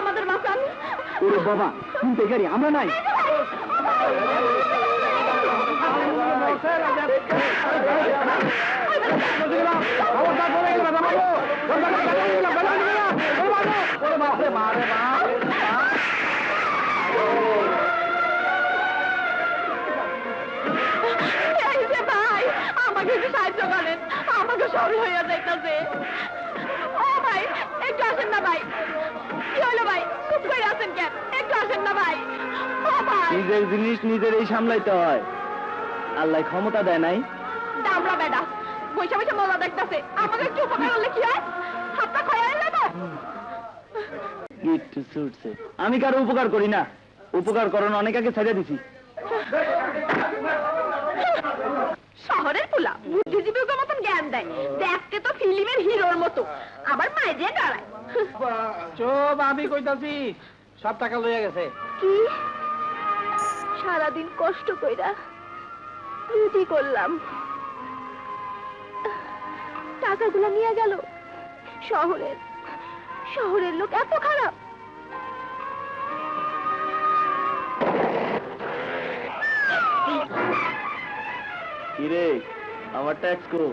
আমাদের বাঁচান। বাবা শুনতে গাড়ি আমরা নাই। ভাই আমাকে একটু সাহায্য করেন, আমাকে সরল হইয়া যাইতেছে। ও ভাই একটু আসেন না ভাই। কি হলো ভাই, চুপ করে আছেন কেন? একটু আসেন না ভাই। ও ভাই নিজের জিনিস নিজেরই সামলাইতে হয়, আল্লাহ ক্ষমতা দেয় নাই। দামড়া বেডা বৈশা বৈশা মোলা দেখতেছে, আমাকে একটু উপকার হলে কি হয়? হাতটা খয়া যাবে। একটু ছুটছে, আমি কারো উপকার করি না, উপকার করানো অনেক আগে ছেড়ে দিছি। শহরের পোলা বুদ্ধিজীবীর মতন জ্ঞান দেয়, দেখতে তো ফিল্মের হিরোর মতো, আবার মায়ে দিয়ে দাঁড়ায়। চুপ, আমি কইতাছি সব টাকা লইয়া গেছে। কি সারাদিন কষ্ট কইরা ডিউটি করলাম, টাকাগুলো নিয়ে গেল। শহরের শহরের লোক এত খারাপ। কিরে আমার ট্যাক্স কো?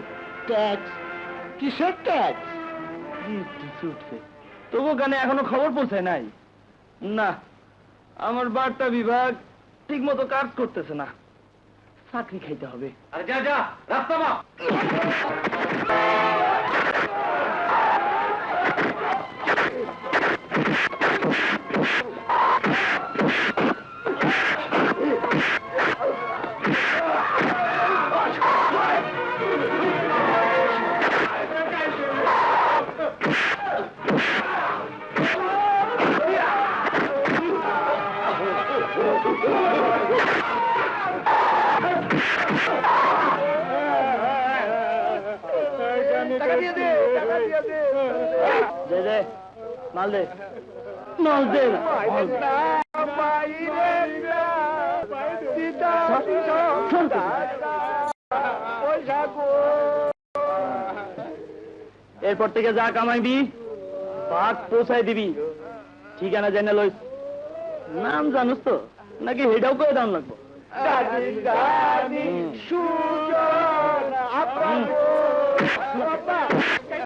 ট্যাক্স? কিসের ট্যাক্স? ছুটছে, তবু গানে এখনো খবর পৌঁছায় নাই। না, আমার বার্তা বিভাগ ঠিক মতো কাজ করতেছে না, চাকরি খাইতে হবে। আরে যা যা, রাস্তা মা। দে দে, মাল দে, মাল দে। এরপর থেকে যা কামাইবি ভাগ পৌঁছাই দিবি, ঠিকানা জেনে লইস। নাম জানুস তো নাকি হেটাও করে দাম লাগবো?